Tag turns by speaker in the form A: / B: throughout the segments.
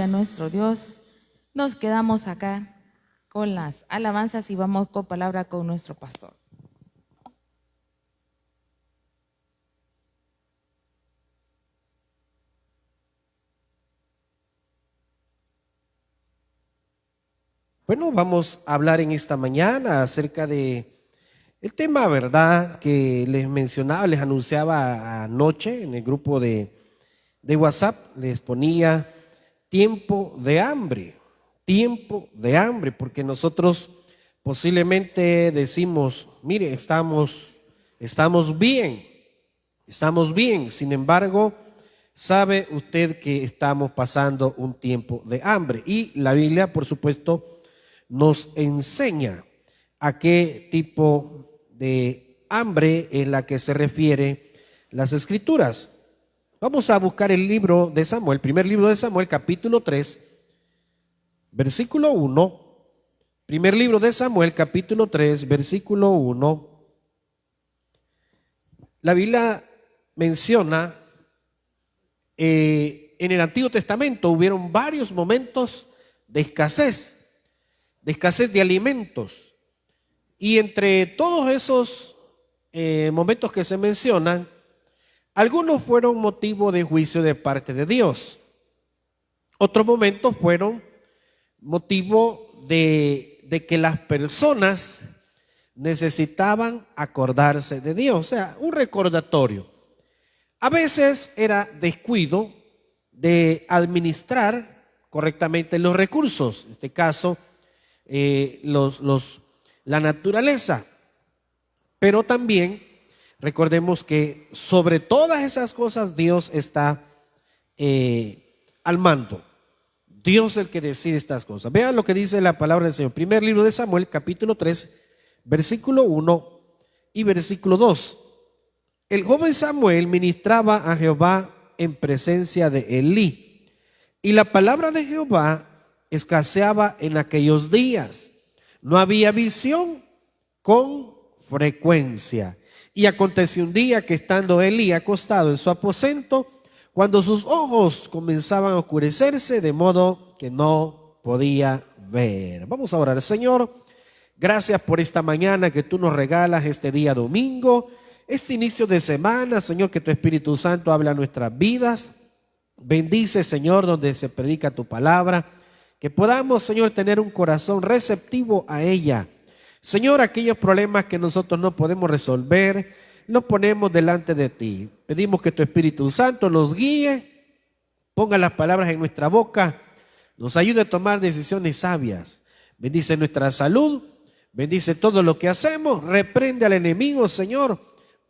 A: de nuestro Dios. Nos quedamos acá con las alabanzas y vamos con palabra con nuestro pastor.
B: Bueno, vamos a hablar en esta mañana acerca de el tema, ¿verdad?, que les mencionaba, les anunciaba anoche en el grupo de WhatsApp. Les ponía tiempo de hambre, porque nosotros posiblemente decimos, mire, estamos bien, sin embargo, sabe usted que estamos pasando un tiempo de hambre, y la Biblia, por supuesto, nos enseña a qué tipo de hambre es la que se refiere las Escrituras. Vamos a buscar el libro de Samuel, primer libro de Samuel, capítulo 3, versículo 1. Primer libro de Samuel, capítulo 3, versículo 1. La Biblia menciona, en el Antiguo Testamento hubieron varios momentos de escasez de alimentos. Y entre todos esos momentos que se mencionan, algunos fueron motivo de juicio de parte de Dios. Otros momentos fueron motivo de que las personas necesitaban acordarse de Dios, o sea, un recordatorio. A veces era descuido de administrar correctamente los recursos, en este caso, la naturaleza. Pero también recordemos que sobre todas esas cosas Dios está al mando. Dios es el que decide estas cosas. Vean lo que dice la palabra del Señor. Primer libro de Samuel, capítulo 3, versículo 1 y versículo 2. El joven Samuel ministraba a Jehová en presencia de Elí, y la palabra de Jehová escaseaba en aquellos días. No había visión con frecuencia. Y aconteció un día que, estando Elí acostado en su aposento, cuando sus ojos comenzaban a oscurecerse, de modo que no podía ver. Vamos a orar. Señor, gracias por esta mañana que tú nos regalas, este día domingo, este inicio de semana. Señor, que tu Espíritu Santo habla a nuestras vidas. Bendice, Señor, donde se predica tu palabra, que podamos, Señor, tener un corazón receptivo a ella. Señor, aquellos problemas que nosotros no podemos resolver, los ponemos delante de ti. Pedimos que tu Espíritu Santo nos guíe, ponga las palabras en nuestra boca, nos ayude a tomar decisiones sabias. Bendice nuestra salud, bendice todo lo que hacemos, reprende al enemigo, Señor,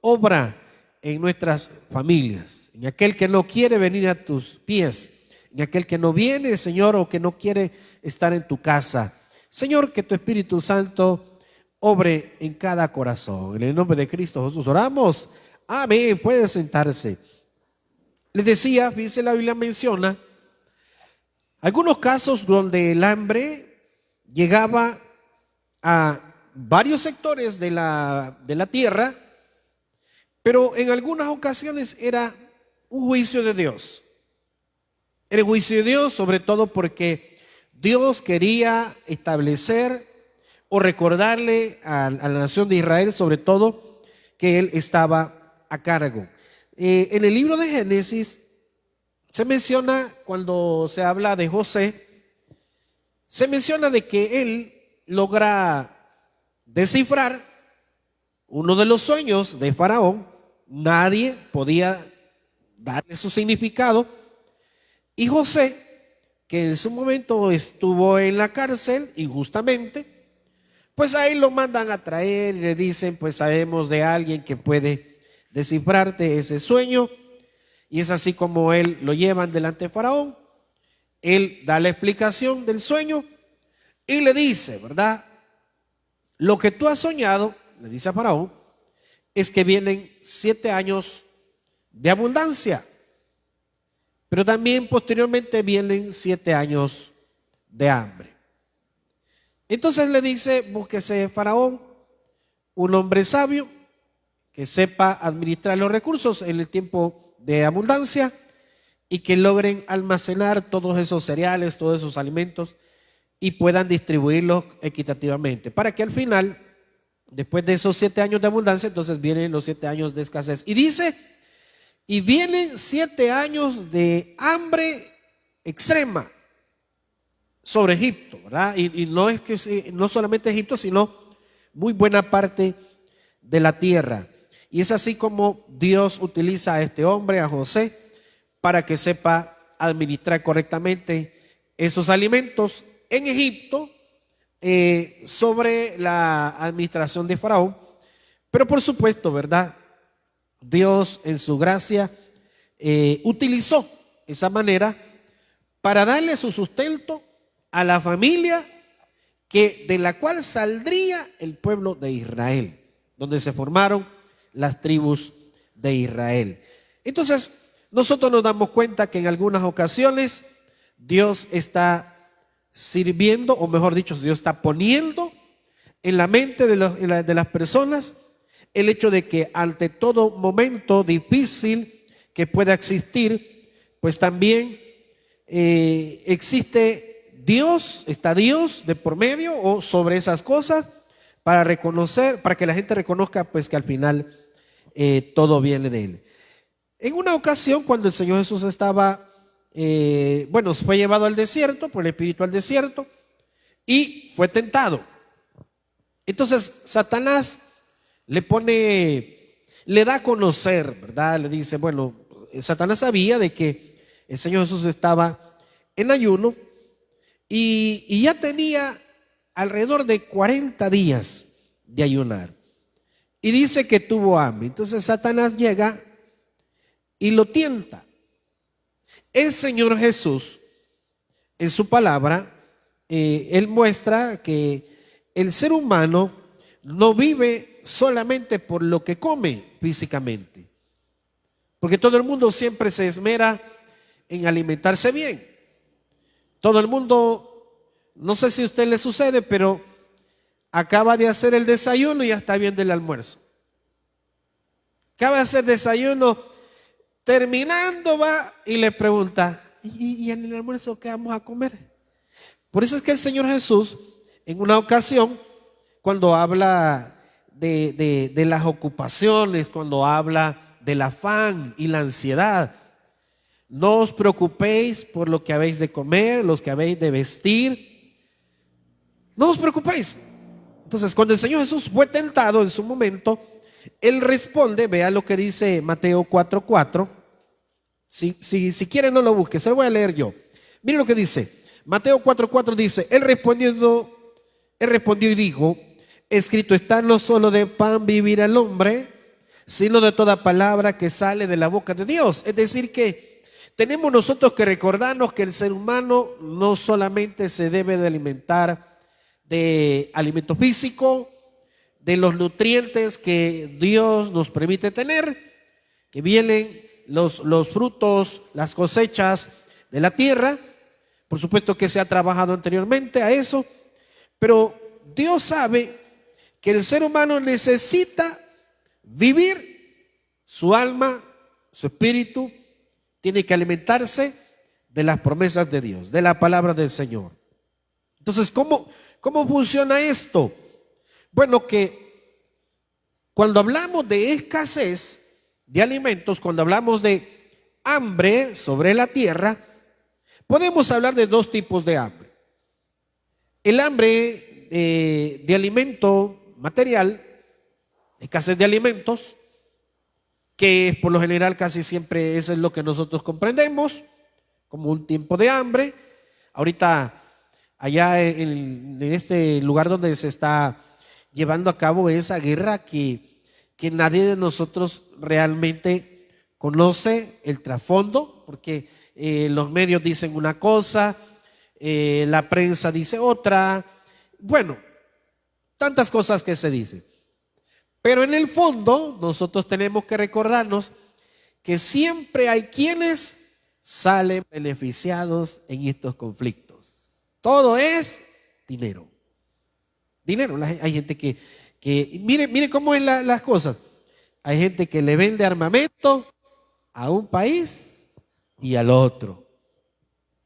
B: obra en nuestras familias, en aquel que no quiere venir a tus pies, en aquel que no viene, Señor, o que no quiere estar en tu casa. Señor, que tu Espíritu Santo obre en cada corazón. En el nombre de Cristo Jesús oramos. Amén. Puede sentarse. Les decía, fíjense, la Biblia menciona algunos casos donde el hambre llegaba a varios sectores de la tierra, pero en algunas ocasiones era un juicio de Dios. Era un juicio de Dios, sobre todo porque Dios quería establecer o recordarle a la nación de Israel, sobre todo, que Él estaba a cargo. En el libro de Génesis se menciona, cuando se habla de José, se menciona de que él logra descifrar uno de los sueños de Faraón. Nadie podía darle su significado. Y José, que en su momento estuvo en la cárcel injustamente, pues a él lo mandan a traer y le dicen, pues sabemos de alguien que puede descifrarte ese sueño. Y es así como él lo llevan delante de Faraón. Él da la explicación del sueño y le dice, ¿verdad? Lo que tú has soñado, le dice a Faraón, es que vienen 7 años de abundancia, pero también posteriormente vienen 7 años de hambre. Entonces le dice, búsquese Faraón un hombre sabio que sepa administrar los recursos en el tiempo de abundancia y que logren almacenar todos esos cereales, todos esos alimentos y puedan distribuirlos equitativamente, para que al final, después de esos 7 años de abundancia, entonces vienen los 7 años de escasez. Y dice, y vienen 7 años de hambre extrema sobre Egipto, ¿verdad? Y no es que no solamente Egipto, sino muy buena parte de la tierra. Y es así como Dios utiliza a este hombre, a José, para que sepa administrar correctamente esos alimentos en Egipto, sobre la administración de Faraón. Pero por supuesto, ¿verdad? Dios en su gracia utilizó esa manera para darle su sustento a la familia de la cual saldría el pueblo de Israel, donde se formaron las tribus de Israel. Entonces, nosotros nos damos cuenta que en algunas ocasiones Dios está sirviendo, o mejor dicho, Dios está poniendo en la mente de las personas el hecho de que ante todo momento difícil que pueda existir, pues también existe Dios, está Dios de por medio o sobre esas cosas para reconocer, para que la gente reconozca pues que al final todo viene de Él. En una ocasión, cuando el Señor Jesús estaba, fue llevado al desierto, por el Espíritu al desierto, y fue tentado. Entonces, Satanás le da a conocer, ¿verdad? Le dice, bueno, Satanás sabía de que el Señor Jesús estaba en ayuno y ya tenía alrededor de 40 días de ayunar. Y dice que tuvo hambre. Entonces Satanás llega y lo tienta. El Señor Jesús, en su palabra, Él muestra que el ser humano no vive solamente por lo que come físicamente, porque todo el mundo siempre se esmera en alimentarse bien. Todo el mundo, no sé si a usted le sucede, pero acaba de hacer el desayuno y ya está viendo el almuerzo. Acaba de hacer desayuno, terminando va y le pregunta, ¿y en el almuerzo qué vamos a comer? Por eso es que el Señor Jesús, en una ocasión, cuando habla de las ocupaciones, cuando habla del afán y la ansiedad, no os preocupéis por lo que habéis de comer, los que habéis de vestir, no os preocupéis. Entonces, cuando el Señor Jesús fue tentado en su momento, Él responde, vea lo que dice Mateo 4:4. Si quiere no lo busque, se lo voy a leer yo. Mire lo que dice, Mateo 4:4 dice, Él respondió y dijo, escrito está, no solo de pan vivir el hombre, sino de toda palabra que sale de la boca de Dios. Es decir que tenemos nosotros que recordarnos que el ser humano no solamente se debe de alimentar de alimento físico, de los nutrientes que Dios nos permite tener, que vienen los frutos, las cosechas de la tierra. Por supuesto que se ha trabajado anteriormente a eso, pero Dios sabe que el ser humano necesita vivir, su alma, su espíritu, tiene que alimentarse de las promesas de Dios, de la palabra del Señor. Entonces, ¿cómo funciona esto? Bueno, que cuando hablamos de escasez de alimentos, cuando hablamos de hambre sobre la tierra, podemos hablar de dos tipos de hambre. El hambre de alimento material, escasez de alimentos, que por lo general casi siempre eso es lo que nosotros comprendemos como un tiempo de hambre. Ahorita allá en este lugar donde se está llevando a cabo esa guerra que nadie de nosotros realmente conoce el trasfondo, porque los medios dicen una cosa, la prensa dice otra, bueno, tantas cosas que se dicen. Pero en el fondo nosotros tenemos que recordarnos que siempre hay quienes salen beneficiados en estos conflictos. Todo es dinero. Dinero. Hay gente que mire cómo es las cosas. Hay gente que le vende armamento a un país y al otro.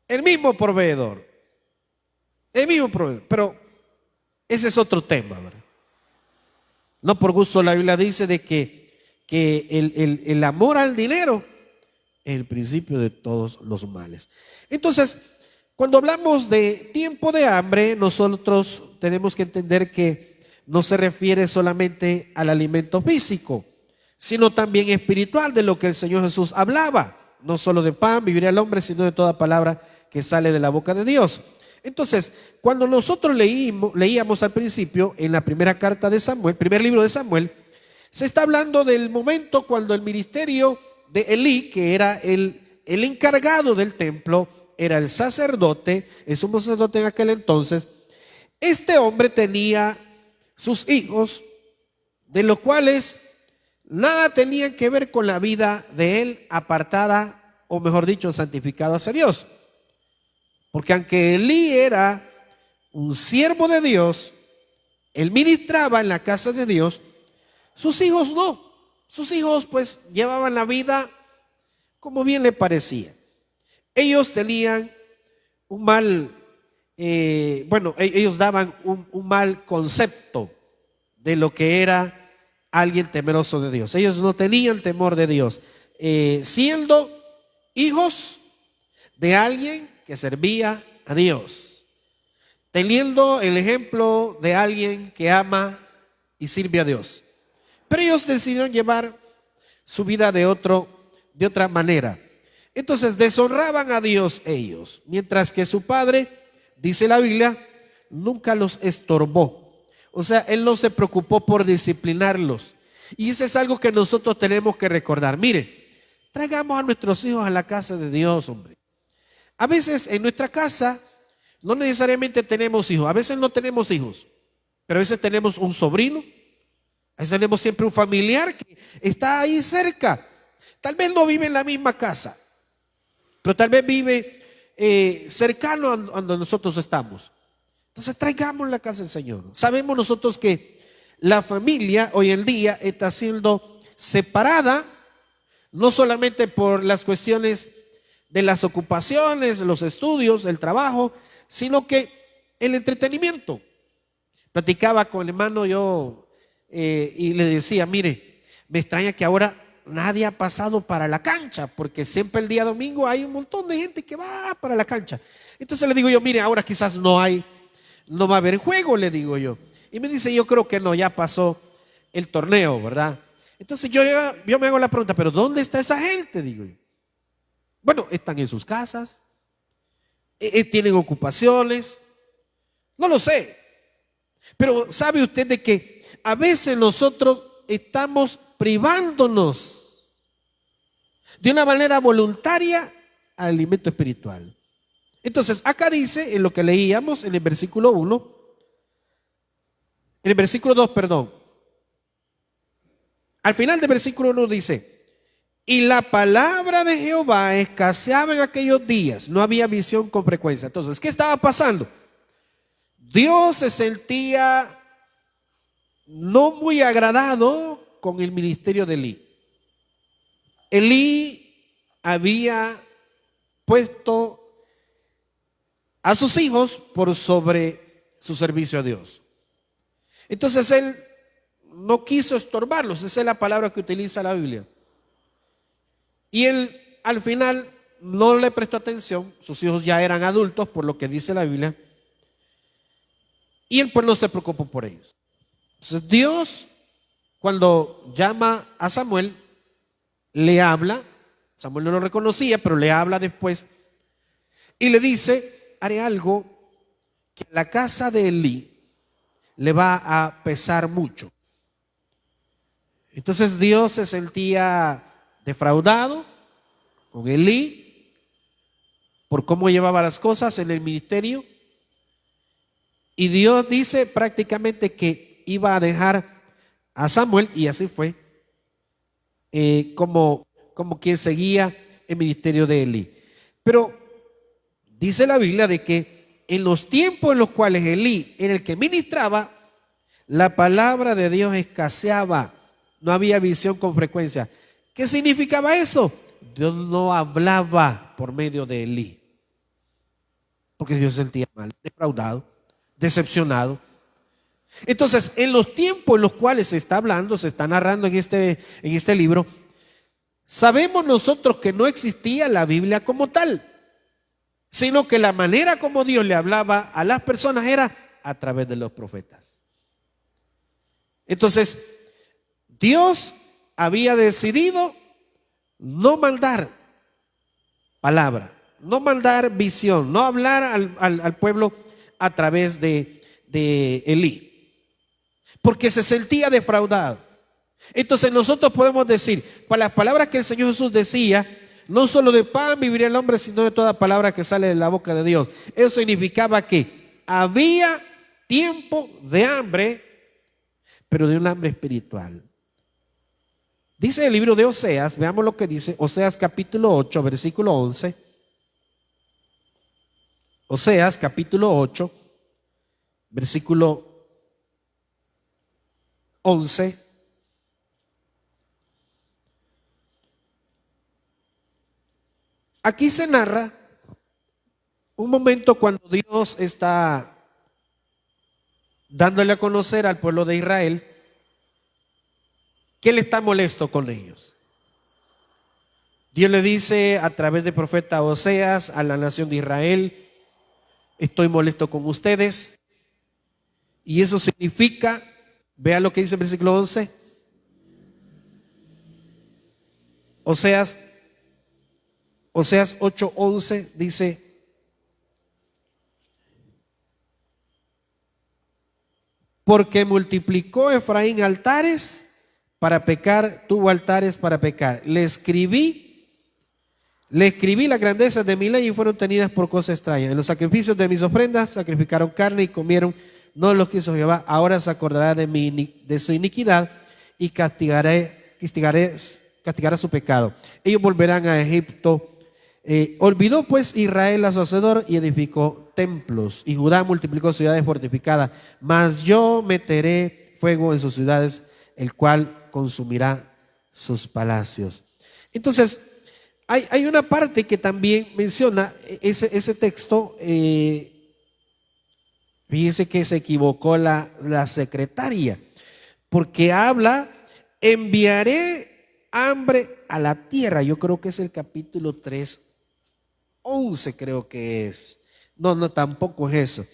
B: El mismo proveedor. El mismo proveedor. Pero ese es otro tema, ¿verdad? No por gusto la Biblia dice de que el amor al dinero es el principio de todos los males. Entonces, cuando hablamos de tiempo de hambre, nosotros tenemos que entender que no se refiere solamente al alimento físico, sino también espiritual, de lo que el Señor Jesús hablaba. No solo de pan vivirá el hombre, sino de toda palabra que sale de la boca de Dios. Entonces, cuando nosotros leíamos al principio en la primera carta de Samuel, primer libro de Samuel, se está hablando del momento cuando el ministerio de Elí, que era el encargado del templo, era el sacerdote, el sumo sacerdote en aquel entonces. Este hombre tenía sus hijos, de los cuales nada tenían que ver con la vida de él apartada, o mejor dicho, santificada hacia Dios. Porque aunque Elí era un siervo de Dios, él ministraba en la casa de Dios, sus hijos no. Sus hijos pues llevaban la vida como bien le parecía. Ellos tenían un mal, ellos daban un mal concepto de lo que era alguien temeroso de Dios. Ellos no tenían temor de Dios, siendo hijos de alguien que servía a Dios, teniendo el ejemplo de alguien que ama y sirve a Dios. Pero ellos decidieron llevar su vida de otra manera. Entonces deshonraban a Dios ellos, mientras que su padre, dice la Biblia, nunca los estorbó. O sea, él no se preocupó por disciplinarlos. Y eso es algo que nosotros tenemos que recordar. Mire, traigamos a nuestros hijos a la casa de Dios, hombre. A veces en nuestra casa no necesariamente tenemos hijos, a veces no tenemos hijos, pero a veces tenemos un sobrino, a veces tenemos siempre un familiar que está ahí cerca. Tal vez no vive en la misma casa, pero tal vez vive cercano a donde nosotros estamos. Entonces traigamos la casa del Señor. Sabemos nosotros que la familia hoy en día está siendo separada, no solamente por las cuestiones de las ocupaciones, los estudios, el trabajo, sino que el entretenimiento. Platicaba con el hermano yo y le decía, mire, me extraña que ahora nadie ha pasado para la cancha, porque siempre el día domingo hay un montón de gente que va para la cancha. Entonces le digo yo, mire, ahora quizás no va a haber juego, le digo yo. Y me dice, yo creo que no, ya pasó el torneo, ¿verdad? Entonces yo me hago la pregunta, pero ¿dónde está esa gente? Digo yo. Bueno, están en sus casas, tienen ocupaciones, no lo sé. Pero ¿sabe usted de que a veces nosotros estamos privándonos de una manera voluntaria al alimento espiritual? Entonces, acá dice, en lo que leíamos en el versículo 1, en el versículo 2, perdón, al final del versículo 1 dice, y la palabra de Jehová escaseaba en aquellos días, no había visión con frecuencia. Entonces, ¿qué estaba pasando? Dios se sentía no muy agradado con el ministerio de Elí. Elí había puesto a sus hijos por sobre su servicio a Dios. Entonces él no quiso estorbarlos, esa es la palabra que utiliza la Biblia. Y él al final no le prestó atención, sus hijos ya eran adultos por lo que dice la Biblia, y él pues no se preocupó por ellos. Entonces Dios, cuando llama a Samuel, le habla, Samuel no lo reconocía, pero le habla después, y le dice, haré algo que a la casa de Elí le va a pesar mucho. Entonces Dios se sentía defraudado con Elí por cómo llevaba las cosas en el ministerio, y Dios dice prácticamente que iba a dejar a Samuel, y así fue, como quien seguía el ministerio de Elí. Pero dice la Biblia de que en los tiempos en los cuales Elí era el que ministraba, la palabra de Dios escaseaba, no había visión con frecuencia. ¿Qué significaba eso? Dios no hablaba por medio de Elí, porque Dios se sentía mal, defraudado, decepcionado. Entonces, en los tiempos en los cuales se está hablando, se está narrando en este libro, sabemos nosotros que no existía la Biblia como tal, sino que la manera como Dios le hablaba a las personas era a través de los profetas. Entonces, Dios había decidido no mandar palabra, no mandar visión, no hablar al pueblo a través de Elí, porque se sentía defraudado. Entonces nosotros podemos decir, para las palabras que el Señor Jesús decía, no solo de pan viviría el hombre, sino de toda palabra que sale de la boca de Dios. Eso significaba que había tiempo de hambre, pero de un hambre espiritual. Dice el libro de Oseas, veamos lo que dice Oseas capítulo 8, versículo 11. Oseas capítulo 8, versículo 11. Aquí se narra un momento cuando Dios está dándole a conocer al pueblo de Israel que Él está molesto con ellos. Dios le dice a través del profeta Oseas a la nación de Israel: estoy molesto con ustedes. Y eso significa, vea lo que dice el versículo 11. Oseas 8:11 dice: porque multiplicó Efraín altares para pecar, tuvo altares para pecar. Le escribí las grandezas de mi ley y fueron tenidas por cosa extraña. En los sacrificios de mis ofrendas sacrificaron carne y comieron, no los quiso Jehová. Ahora se acordará de su iniquidad y castigará su pecado. Ellos volverán a Egipto. Olvidó pues Israel a su hacedor y edificó templos, y Judá multiplicó ciudades fortificadas, mas yo meteré fuego en sus ciudades, el cual consumirá sus palacios. Entonces hay una parte que también menciona ese texto. Fíjense que se equivocó la secretaria, porque habla: enviaré hambre a la tierra. Yo creo que es el capítulo 3:11, creo que es. No, tampoco es eso.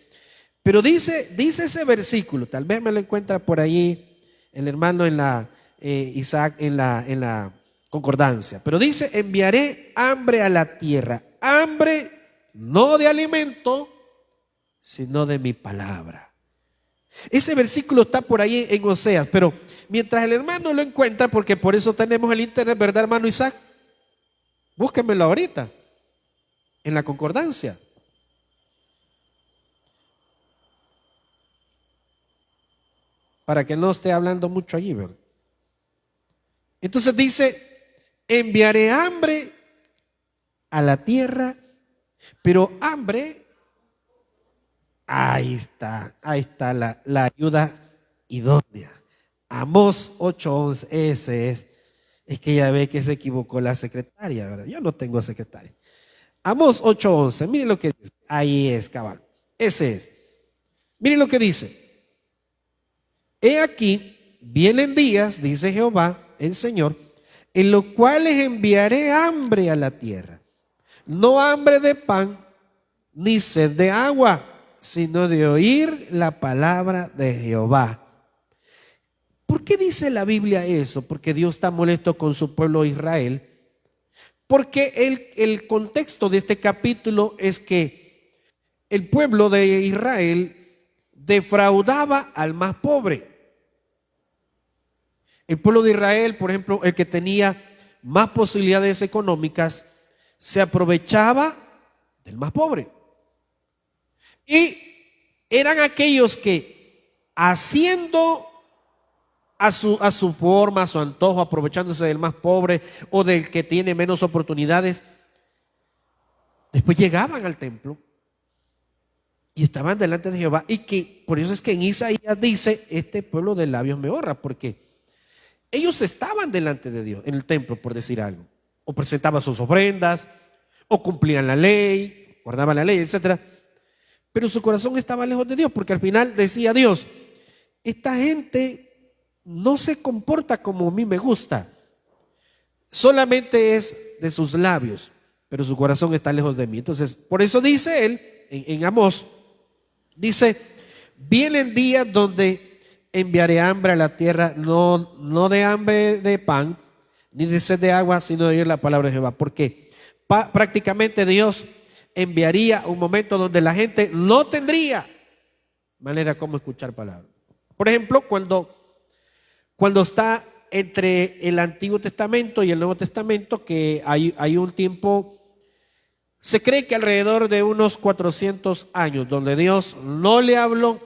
B: Pero dice ese versículo, tal vez me lo encuentra por ahí el hermano Isaac en la concordancia. Pero dice: enviaré hambre a la tierra. Hambre no de alimento, sino de mi palabra. Ese versículo está por ahí en Oseas, pero mientras el hermano lo encuentra, porque por eso tenemos el internet, ¿verdad, hermano Isaac? Búsquenmelo ahorita en la concordancia. Para que no esté hablando mucho allí, ¿verdad? Entonces dice: enviaré hambre a la tierra, pero hambre, ahí está la ayuda idónea. Amós 8:11, ese es que ya ve que se equivocó la secretaria, ¿verdad? Yo no tengo secretaria. Amós 8:11, miren lo que dice. Ahí es, cabal. Ese es. Miren lo que dice: he aquí, vienen días, dice Jehová, el Señor, en los cuales enviaré hambre a la tierra. No hambre de pan, ni sed de agua, sino de oír la palabra de Jehová. ¿Por qué dice la Biblia eso? Porque Dios está molesto con su pueblo Israel. Porque el contexto de este capítulo es que el pueblo de Israel defraudaba al más pobre. El pueblo de Israel, por ejemplo, el que tenía más posibilidades económicas, se aprovechaba del más pobre. Y eran aquellos que, haciendo a su forma, a su antojo, aprovechándose del más pobre o del que tiene menos oportunidades, después llegaban al templo y estaban delante de Jehová. Y que por eso es que en Isaías dice: este pueblo de labios me honra, porque ellos estaban delante de Dios en el templo, por decir algo. o presentaban sus ofrendas, o cumplían la ley, guardaban la ley, etc. Pero su corazón estaba lejos de Dios, porque al final decía Dios, esta gente no se comporta como a mí me gusta, solamente es de sus labios, pero su corazón está lejos de mí. Entonces, por eso dice él en Amós, dice, vienen días donde enviaré hambre a la tierra, no de hambre de pan, ni de sed de agua, sino de oír la palabra de Jehová. Porque prácticamente Dios enviaría un momento donde la gente no tendría manera como escuchar palabras. Por ejemplo, cuando está entre el Antiguo Testamento y el Nuevo Testamento, que hay un tiempo, se cree que alrededor de unos 400 años, donde Dios no le habló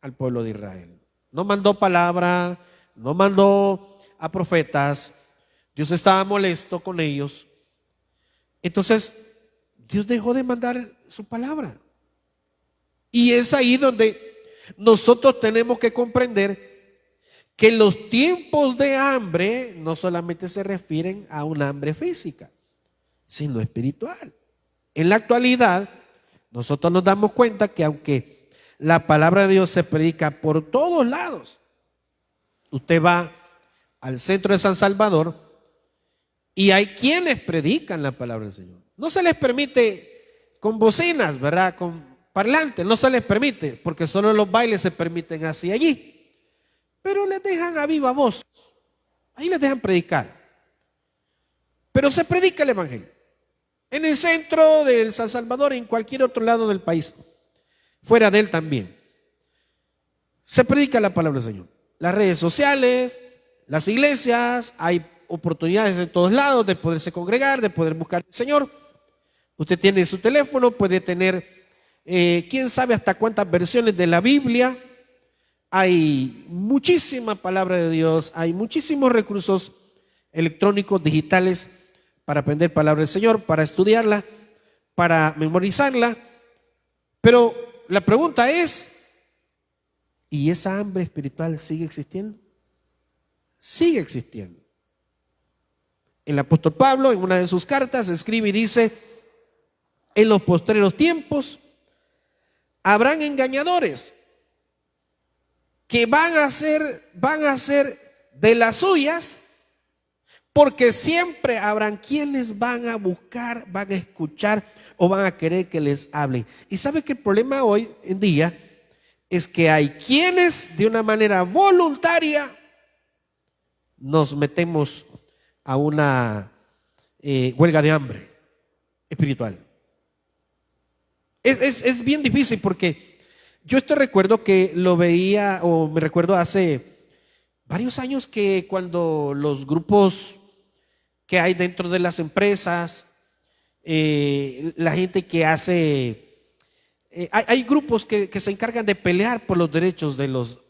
B: al pueblo de Israel. No mandó palabra, no mandó a profetas. Dios estaba molesto con ellos. Entonces, Dios dejó de mandar su palabra. Y es ahí donde nosotros tenemos que comprender que los tiempos de hambre no solamente se refieren a un hambre física, sino espiritual. En la actualidad, nosotros nos damos cuenta que aunque la palabra de Dios se predica por todos lados, usted va al centro de San Salvador y hay quienes predican la palabra del Señor. No se les permite con bocinas, ¿verdad? Con parlantes, no se les permite, porque solo los bailes se permiten así allí. Pero les dejan a viva voz, ahí les dejan predicar. Pero se predica el evangelio en el centro de San Salvador, en cualquier otro lado del país, fuera de él también. Se predica la palabra del Señor. Las redes sociales, las iglesias, hay oportunidades en todos lados de poderse congregar, de poder buscar al Señor. Usted tiene su teléfono, puede tener, quién sabe hasta cuántas versiones de la Biblia. Hay muchísima palabra de Dios, hay muchísimos recursos electrónicos, digitales, para aprender palabra del Señor, para estudiarla, para memorizarla. Pero la pregunta es, ¿y esa hambre espiritual sigue existiendo? Sigue existiendo. El apóstol Pablo en una de sus cartas escribe y dice, en los postreros tiempos habrán engañadores que van a ser de las suyas, porque siempre habrán quienes van a buscar, van a escuchar o van a querer que les hablen. Y sabe que el problema hoy en día es que hay quienes de una manera voluntaria nos metemos a una huelga de hambre espiritual. Es bien difícil porque yo recuerdo que lo veía, o me recuerdo hace varios años, que cuando los grupos que hay dentro de las empresas, la gente que hace, hay grupos que se encargan de pelear por los derechos de los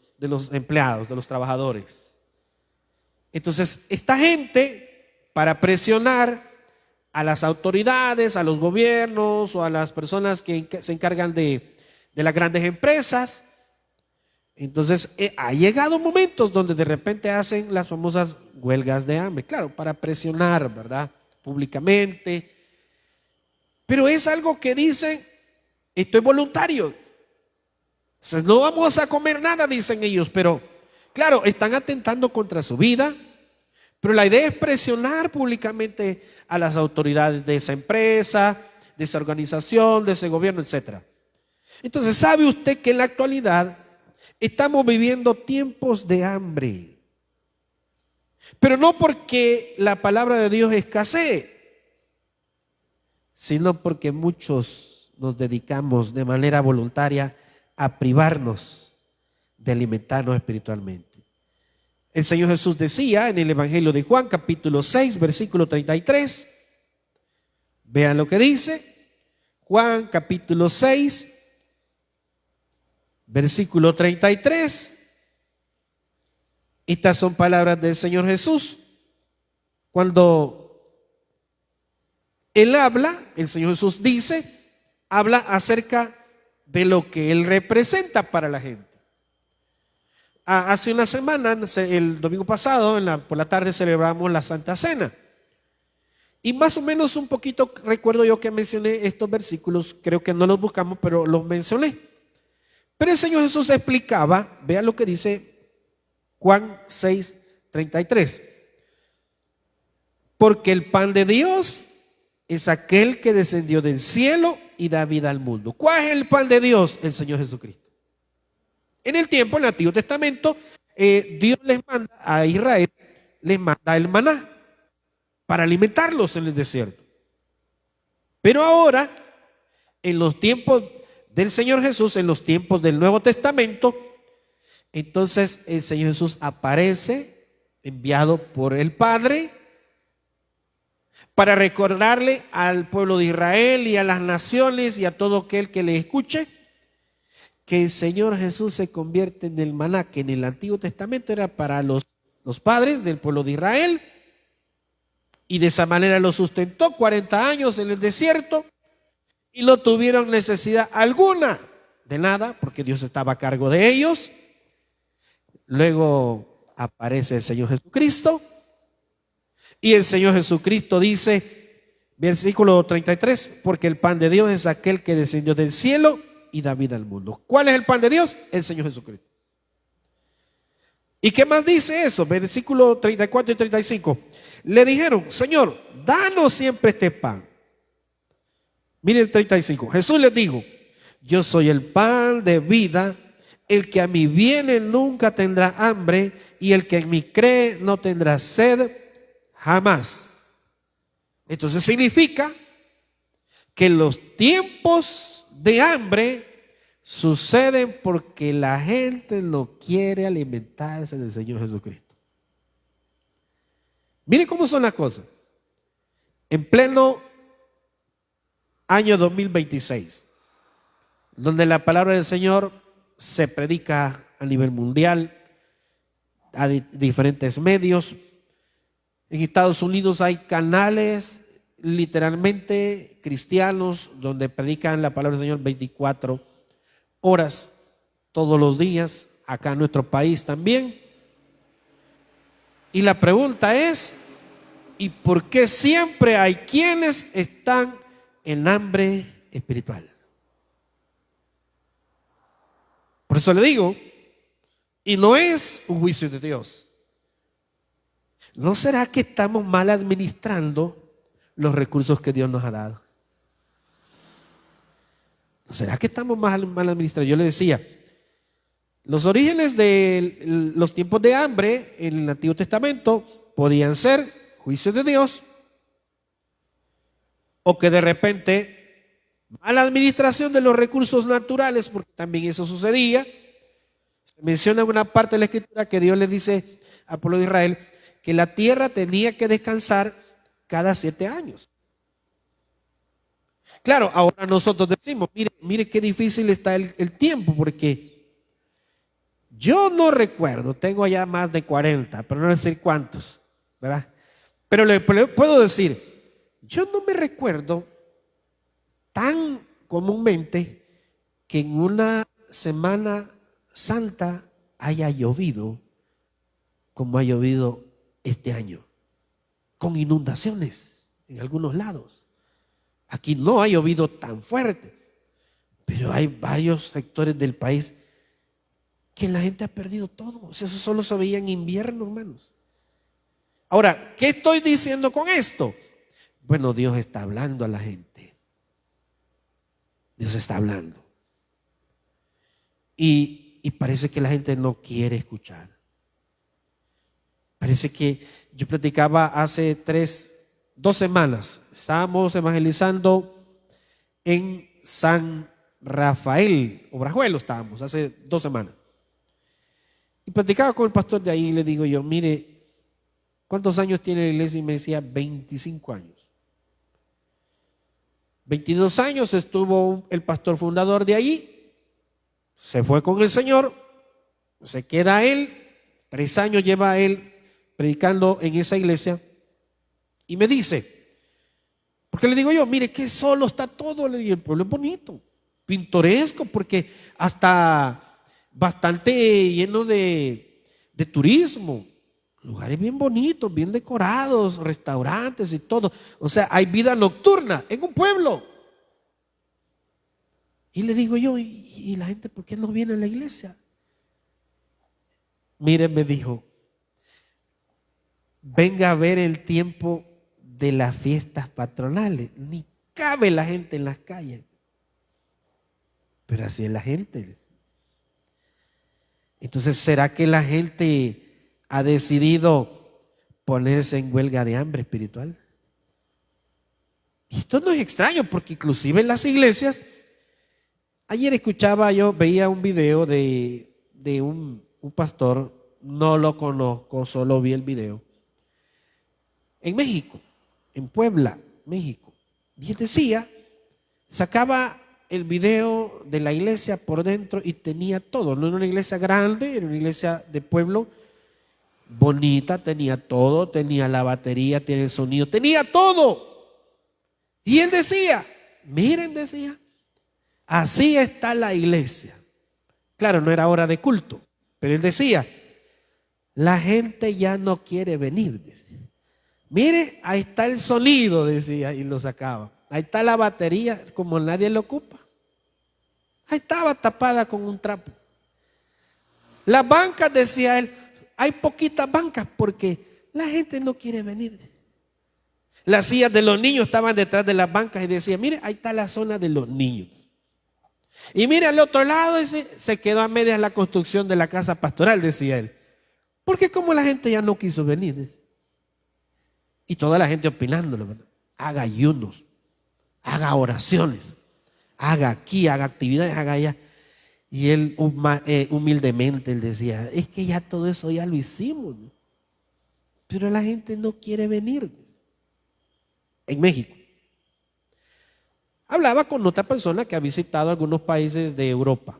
B: empleados, de los trabajadores. Entonces, esta gente, para presionar a las autoridades, a los gobiernos o a las personas que se encargan de las grandes empresas, entonces ha llegado momentos donde de repente hacen las famosas huelgas de hambre, claro, para presionar, ¿verdad?, públicamente. Pero es algo que dicen, esto es voluntario. Entonces no vamos a comer nada, dicen ellos, pero claro, están atentando contra su vida. Pero la idea es presionar públicamente a las autoridades de esa empresa, de esa organización, de ese gobierno, etcétera. Entonces, ¿sabe usted que en la actualidad estamos viviendo tiempos de hambre? Pero no porque la palabra de Dios escasee, sino porque muchos nos dedicamos de manera voluntaria a privarnos de alimentarnos espiritualmente. El Señor Jesús decía en el Evangelio de Juan, capítulo 6, versículo 33. Vean lo que dice. Juan, capítulo 6, versículo 33. Estas son palabras del Señor Jesús. Cuando Él habla, el Señor Jesús habla acerca de lo que Él representa para la gente. Hace una semana, el domingo pasado, por la tarde celebramos la Santa Cena. Y más o menos un poquito recuerdo yo que mencioné estos versículos, creo que no los buscamos, pero los mencioné. Pero el Señor Jesús explicaba, vea lo que dice Juan 6:33. Porque el pan de Dios es aquel que descendió del cielo y da vida al mundo. ¿Cuál es el pan de Dios? El Señor Jesucristo. En el tiempo, en el Antiguo Testamento, Dios les manda a Israel, les manda el maná para alimentarlos en el desierto. Pero ahora, en los tiempos del Señor Jesús, en los tiempos del Nuevo Testamento, entonces el Señor Jesús aparece, enviado por el Padre, para recordarle al pueblo de Israel y a las naciones y a todo aquel que le escuche, que el Señor Jesús se convierte en el maná, que en el Antiguo Testamento era para los padres del pueblo de Israel, y de esa manera lo sustentó 40 años en el desierto, y no tuvieron necesidad alguna de nada, porque Dios estaba a cargo de ellos. Luego aparece el Señor Jesucristo, y el Señor Jesucristo dice, versículo 33, porque el pan de Dios es aquel que descendió del cielo y da vida al mundo. ¿Cuál es el pan de Dios? El Señor Jesucristo. ¿Y qué más dice eso? Versículo 34 y 35. Le dijeron, Señor, danos siempre este pan. Miren el 35. Jesús les dijo, yo soy el pan de vida, el que a mí viene nunca tendrá hambre, y el que en mí cree no tendrá sed jamás. Entonces significa que los tiempos de hambre suceden porque la gente no quiere alimentarse del Señor Jesucristo. Mire cómo son las cosas. En pleno año 2026, donde la palabra del Señor se predica a nivel mundial, a diferentes medios. En Estados Unidos hay canales literalmente cristianos donde predican la palabra del Señor 24 horas todos los días, acá en nuestro país también. Y la pregunta es, ¿y por qué siempre hay quienes están en hambre espiritual? Por eso le digo, y no es un juicio de Dios. ¿No será que estamos mal administrando los recursos que Dios nos ha dado? ¿No será que estamos mal administrando? Yo le decía, los orígenes de los tiempos de hambre en el Antiguo Testamento podían ser juicios de Dios, o que de repente mala administración de los recursos naturales, porque también eso sucedía. Se menciona en una parte de la Escritura que Dios le dice al pueblo de Israel que la tierra tenía que descansar cada 7 años. Claro, ahora nosotros decimos, mire qué difícil está el tiempo, porque yo no recuerdo, tengo allá más de 40, pero no decir cuántos, ¿verdad? Pero le puedo decir, yo no me recuerdo tan comúnmente que en una Semana Santa haya llovido como ha llovido este año, con inundaciones en algunos lados. Aquí no ha llovido tan fuerte, pero hay varios sectores del país que la gente ha perdido todo. O sea, eso solo se veía en invierno, hermanos. Ahora, ¿qué estoy diciendo con esto? Bueno, Dios está hablando a la gente. Dios está hablando. Y parece que la gente no quiere escuchar. Parece que yo platicaba hace 2 semanas, estábamos evangelizando en San Rafael, Obrajuelo estábamos, hace 2 semanas. Y platicaba con el pastor de ahí y le digo yo, mire, ¿cuántos años tiene la iglesia? Y me decía, 25 años. 22 años estuvo el pastor fundador de ahí, se fue con el Señor, se queda él, 3 años lleva él predicando en esa iglesia, y me dice, porque le digo yo, mire qué solo está todo, le digo, el pueblo es bonito, pintoresco, porque hasta bastante lleno de turismo. lugares bien bonitos, bien decorados, restaurantes y todo. O sea, hay vida nocturna en un pueblo. Y le digo yo, ¿y la gente por qué no viene a la iglesia? Mire, me dijo, venga a ver el tiempo de las fiestas patronales. Ni cabe la gente en las calles. Pero así es la gente. Entonces, ¿será que la gente ha decidido ponerse en huelga de hambre espiritual? Y esto no es extraño, porque inclusive en las iglesias, ayer veía un video de un pastor, no lo conozco, solo vi el video, en México, en Puebla, México. Y él decía, sacaba el video de la iglesia por dentro y tenía todo. No era una iglesia grande, era una iglesia de pueblo, bonita, tenía todo, tenía la batería, tenía el sonido, tenía todo. Y él decía, miren, decía, así está la iglesia. Claro, no era hora de culto, pero él decía, la gente ya no quiere venir, decía. Mire, ahí está el sonido, decía, y lo sacaba. Ahí está la batería, como nadie lo ocupa. Ahí estaba tapada con un trapo. Las bancas, decía él, hay poquitas bancas porque la gente no quiere venir. Las sillas de los niños estaban detrás de las bancas y decía, mire, ahí está la zona de los niños. Y mire, al otro lado se quedó a medias la construcción de la casa pastoral, decía él. Porque como la gente ya no quiso venir. Decía. Y toda la gente opinándolo, ¿verdad? Haga ayunos, haga oraciones, haga aquí, haga actividades, haga allá. Y él humildemente él decía, es que ya todo eso ya lo hicimos, ¿no? Pero la gente no quiere venir. En México. Hablaba con otra persona que ha visitado algunos países de Europa.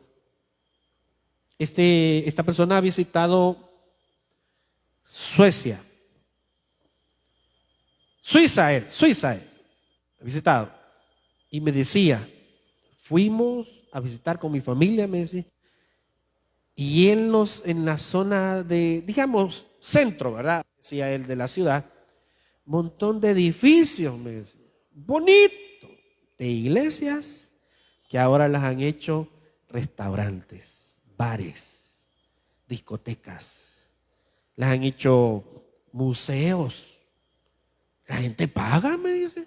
B: Esta persona ha visitado Suecia. Suiza ha visitado. Y me decía, fuimos a visitar con mi familia, me decía, y en la zona de, digamos, centro, ¿verdad? Decía él, de la ciudad, montón de edificios, me decía, bonito, de iglesias que ahora las han hecho restaurantes, bares, discotecas, las han hecho museos. La gente paga, me dice,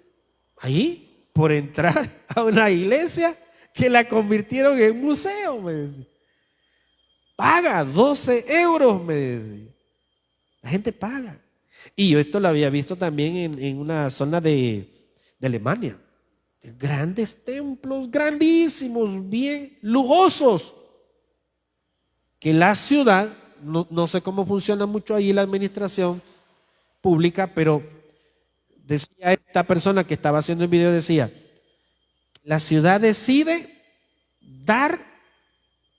B: ahí, por entrar a una iglesia que la convirtieron en museo, me dice. Paga 12 euros, me dice. La gente paga. Y yo esto lo había visto también en una zona de Alemania. Grandes templos, grandísimos, bien lujosos. Que la ciudad, no sé cómo funciona mucho ahí la administración pública, pero decía esta persona que estaba haciendo el video, decía, la ciudad decide dar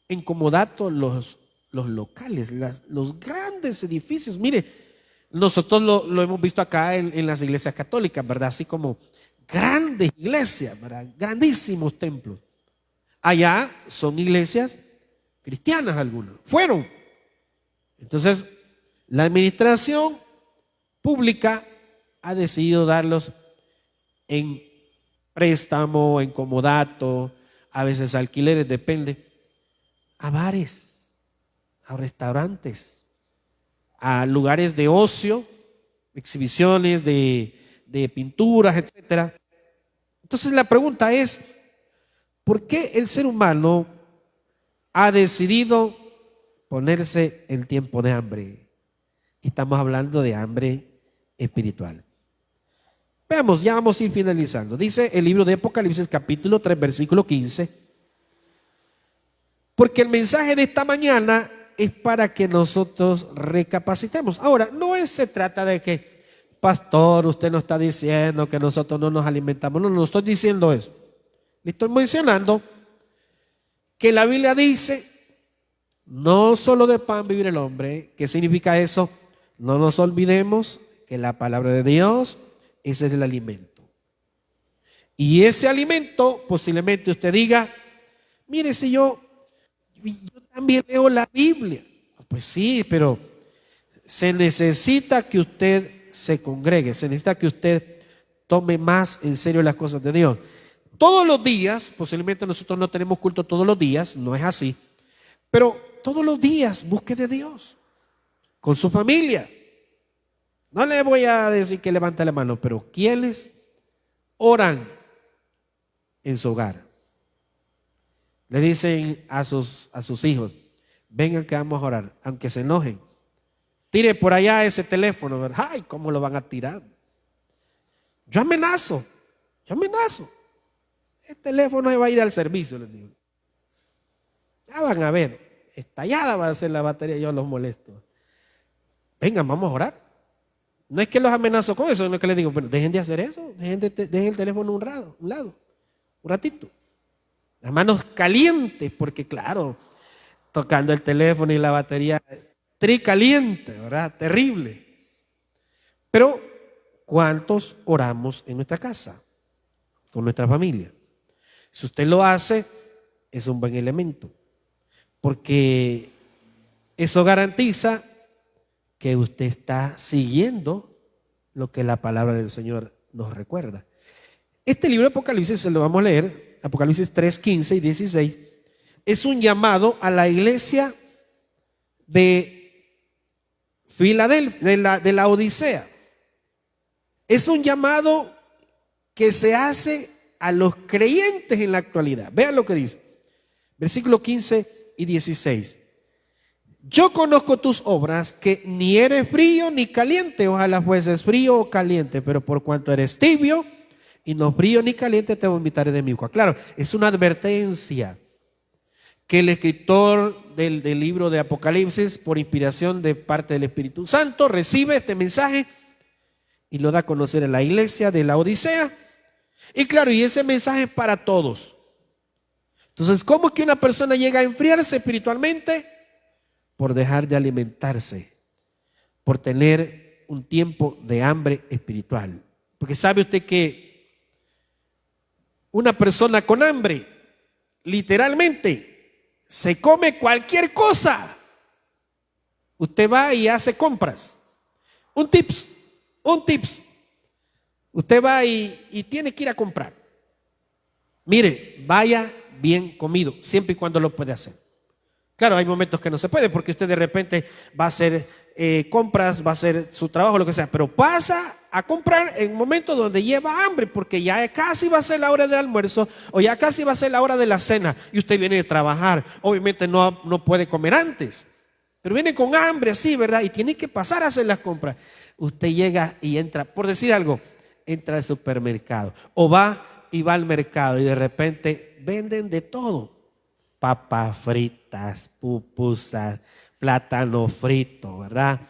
B: en comodato los locales, los grandes edificios. Mire, nosotros lo hemos visto acá en las iglesias católicas, ¿verdad? Así como grandes iglesias, ¿verdad? Grandísimos templos. Allá son iglesias cristianas algunas. Fueron. Entonces, la administración pública ha decidido darlos en préstamo, en comodato, a veces alquileres, depende, a bares, a restaurantes, a lugares de ocio, exhibiciones de pinturas, etcétera. Entonces la pregunta es, ¿por qué el ser humano ha decidido ponerse en tiempo de hambre? Estamos hablando de hambre espiritual. Veamos, ya vamos a ir finalizando. Dice el libro de Apocalipsis capítulo 3 versículo 15, porque el mensaje de esta mañana es para que nosotros recapacitemos. Ahora, se trata de que, pastor, usted no está diciendo que nosotros no nos alimentamos. No estoy diciendo eso. Le estoy mencionando que la Biblia dice, no solo de pan vivir el hombre. ¿Qué significa eso? No nos olvidemos que la palabra de Dios, ese es el alimento. Y ese alimento, posiblemente usted diga, mire, si yo también leo la Biblia. Pues sí, pero se necesita que usted se congregue, se necesita que usted tome más en serio las cosas de Dios. Todos los días, posiblemente nosotros no tenemos culto todos los días, no es así, pero todos los días busque de Dios, con su familia. No le voy a decir que levante la mano, pero ¿quiénes oran en su hogar? Le dicen a sus hijos, vengan que vamos a orar, aunque se enojen. Tire por allá ese teléfono, ¿verdad? Ay, ¿cómo lo van a tirar? Yo amenazo. El teléfono se va a ir al servicio, les digo. Ya van a ver, estallada va a ser la batería, yo los molesto. Vengan, vamos a orar. No es que los amenazo con eso, no es que les digo, pero dejen de hacer eso, dejen el teléfono a un lado, un ratito. Las manos calientes, porque claro, tocando el teléfono y la batería tricaliente, ¿verdad? Terrible. Pero, ¿cuántos oramos en nuestra casa? Con nuestra familia. Si usted lo hace, es un buen elemento, porque eso garantiza que usted está siguiendo lo que la palabra del Señor nos recuerda. Este libro de Apocalipsis, se lo vamos a leer, Apocalipsis 3, 15 y 16, es un llamado a la iglesia de Filadelfia, de la Odisea. Es un llamado que se hace a los creyentes en la actualidad. Vean lo que dice, versículo 15 y 16. Yo conozco tus obras, que ni eres frío ni caliente. Ojalá fueses frío o caliente, pero por cuanto eres tibio y no frío ni caliente, te vomitaré de mi boca. Claro, es una advertencia que el escritor del libro de Apocalipsis, por inspiración de parte del Espíritu Santo, recibe este mensaje y lo da a conocer a la iglesia de la Odisea. Y claro, y ese mensaje es para todos. Entonces, ¿cómo es que una persona llega a enfriarse espiritualmente? Por dejar de alimentarse, por tener un tiempo de hambre espiritual. Porque sabe usted que una persona con hambre, literalmente, se come cualquier cosa. Usted va y hace compras. Un tips. Usted va y tiene que ir a comprar. Mire, vaya bien comido, siempre y cuando lo puede hacer. Claro, hay momentos que no se puede, porque usted de repente va a hacer compras, va a hacer su trabajo, lo que sea, pero pasa a comprar en momentos donde lleva hambre, porque ya casi va a ser la hora del almuerzo o ya casi va a ser la hora de la cena y usted viene de trabajar. Obviamente no puede comer antes, pero viene con hambre así, ¿verdad? Y tiene que pasar a hacer las compras. Usted llega y entra, por decir algo, entra al supermercado o va al mercado y de repente venden de todo. Papas fritas, pupusas, plátano frito, ¿verdad?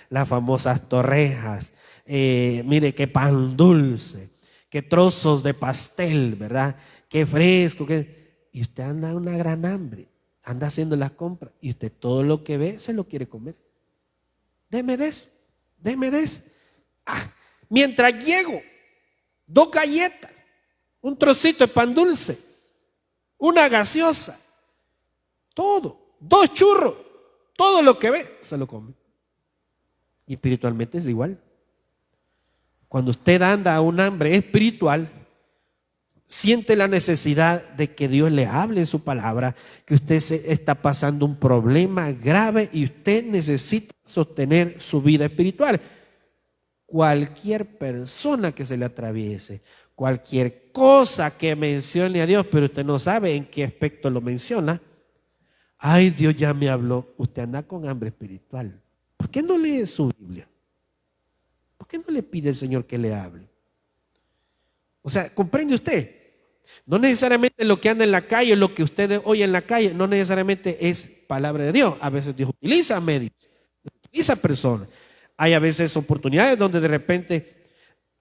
B: Las famosas torrejas, mire qué pan dulce, qué trozos de pastel, ¿verdad? Qué fresco, y usted anda a una gran hambre, anda haciendo las compras y usted todo lo que ve se lo quiere comer. Deme de eso. Mientras llego, 2 galletas, un trocito de pan dulce, una gaseosa, todo, 2 churros, todo lo que ve se lo come. Y espiritualmente es igual. Cuando usted anda a un hambre espiritual, siente la necesidad de que Dios le hable en su palabra, que usted está pasando un problema grave y usted necesita sostener su vida espiritual. Cualquier persona que se le atraviese, cualquier cosa que mencione a Dios, pero usted no sabe en qué aspecto lo menciona. Ay, Dios ya me habló. Usted anda con hambre espiritual. ¿Por qué no lee su Biblia? ¿Por qué no le pide al Señor que le hable? O sea, ¿comprende usted? No necesariamente lo que anda en la calle, lo que usted oye en la calle, no necesariamente es palabra de Dios. A veces Dios utiliza medios, utiliza personas. Hay a veces oportunidades donde de repente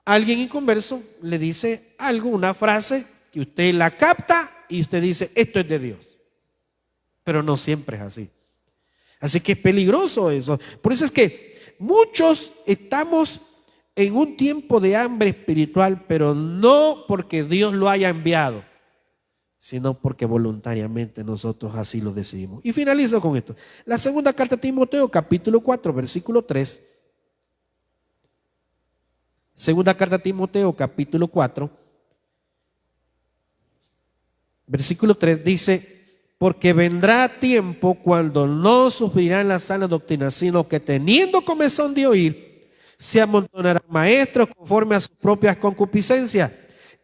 B: alguien inconverso le dice algo, una frase que usted la capta y usted dice, esto es de Dios. Pero no siempre es así. Así que es peligroso eso. Por eso es que muchos estamos en un tiempo de hambre espiritual, pero no porque Dios lo haya enviado, sino porque voluntariamente nosotros así lo decidimos. Y finalizo con esto. La segunda carta a Timoteo, capítulo 4, versículo 3. Segunda carta a Timoteo, capítulo 4, versículo 3 dice: porque vendrá tiempo cuando no sufrirán la sana doctrina, sino que teniendo comezón de oír, se amontonarán maestros conforme a sus propias concupiscencias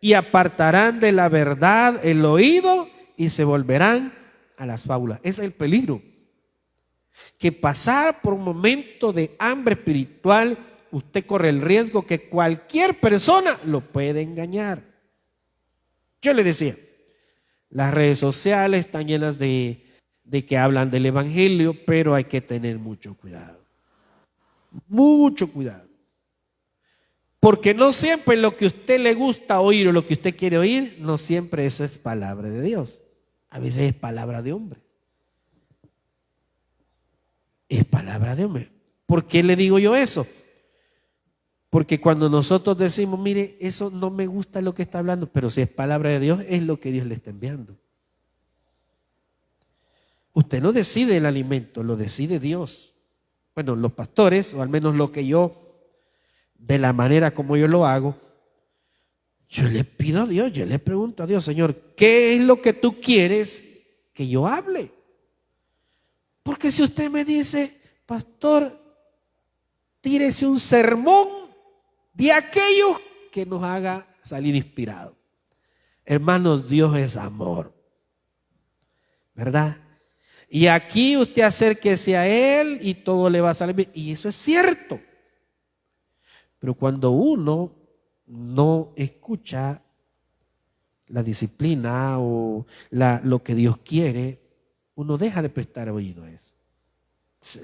B: y apartarán de la verdad el oído y se volverán a las fábulas. Ese es el peligro. Que pasar por un momento de hambre espiritual, usted corre el riesgo que cualquier persona lo puede engañar. Yo le decía, las redes sociales están llenas de que hablan del evangelio, pero hay que tener mucho cuidado. Mucho cuidado. Porque no siempre lo que a usted le gusta oír o lo que usted quiere oír, no siempre eso es palabra de Dios. A veces es palabra de hombres. Es palabra de hombres. ¿Por qué le digo yo eso? Porque cuando nosotros decimos, mire, eso no me gusta lo que está hablando, pero si es palabra de Dios, es lo que Dios le está enviando. Usted no decide el alimento, lo decide Dios. Bueno, los pastores, o al menos lo que yo, de la manera como yo lo hago, yo le pido a Dios, yo le pregunto a Dios, Señor, ¿qué es lo que tú quieres que yo hable? Porque si usted me dice, pastor, tírese un sermón de aquellos que nos haga salir inspirados. Hermanos, Dios es amor, ¿verdad? Y aquí usted acérquese a Él y todo le va a salir bien. Y eso es cierto. Pero cuando uno no escucha la disciplina o lo que Dios quiere, uno deja de prestar oído a eso.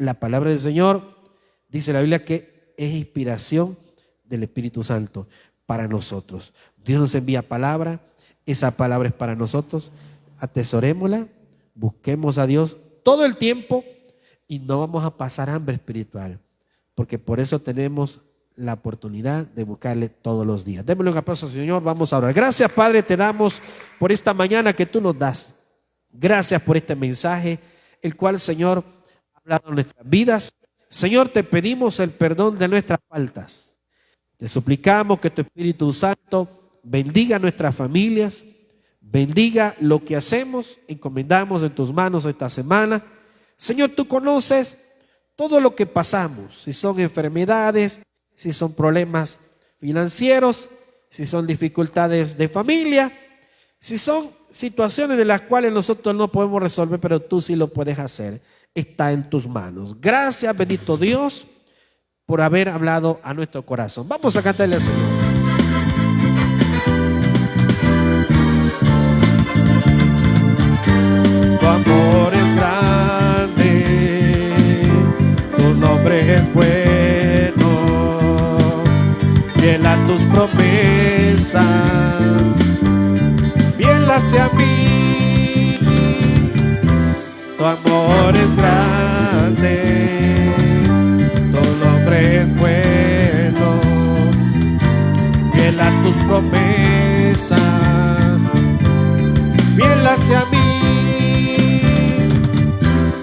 B: La palabra del Señor, dice la Biblia, que es inspiración del Espíritu Santo para nosotros. Dios nos envía palabra, esa palabra es para nosotros. Atesorémosla, busquemos a Dios todo el tiempo y no vamos a pasar hambre espiritual, porque por eso tenemos la oportunidad de buscarle todos los días. Démosle un aplauso al Señor, vamos a orar. Gracias, Padre, te damos por esta mañana que tú nos das. Gracias por este mensaje, el cual, Señor, ha hablado en nuestras vidas. Señor, te pedimos el perdón de nuestras faltas. Te suplicamos que tu Espíritu Santo bendiga nuestras familias, bendiga lo que hacemos, encomendamos en tus manos esta semana. Señor, tú conoces todo lo que pasamos, si son enfermedades, si son problemas financieros, si son dificultades de familia, si son situaciones de las cuales nosotros no podemos resolver, pero tú sí lo puedes hacer. Está en tus manos. Gracias, bendito Dios, por haber hablado a nuestro corazón. Vamos a cantarle al Señor. Tu amor es grande, tu nombre es bueno, fiel a tus promesas, fiel hacia mí. Tu amor es grande, es bueno, fiel a tus promesas, fiel hacia mí.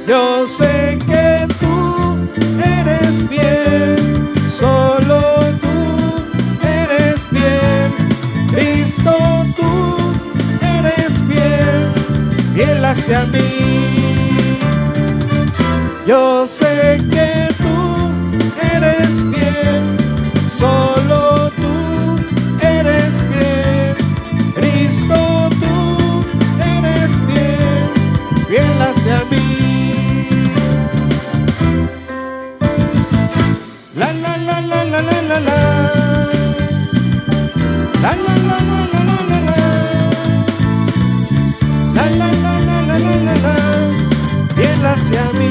B: Yo sé que tú eres fiel, solo tú eres fiel, Cristo, tú eres fiel, fiel hacia mí. Yo sé que tú eres fiel, solo tú eres fiel, Cristo, tú eres fiel, fiel hacia mí. La la la la la la la la, la la la la la la la, la la la la la la la, fiel hacia mí.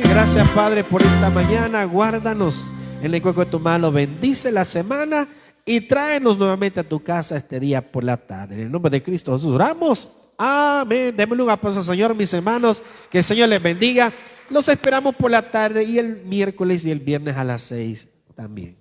B: Gracias, Padre, por esta mañana. Guárdanos en el hueco de tu mano. Bendice la semana y tráenos nuevamente a tu casa este día por la tarde. En el nombre de Cristo Jesús oramos. Amén. Démosle un aplauso al Señor, mis hermanos. Que el Señor les bendiga. Los esperamos por la tarde y el miércoles y el viernes a las 6 también.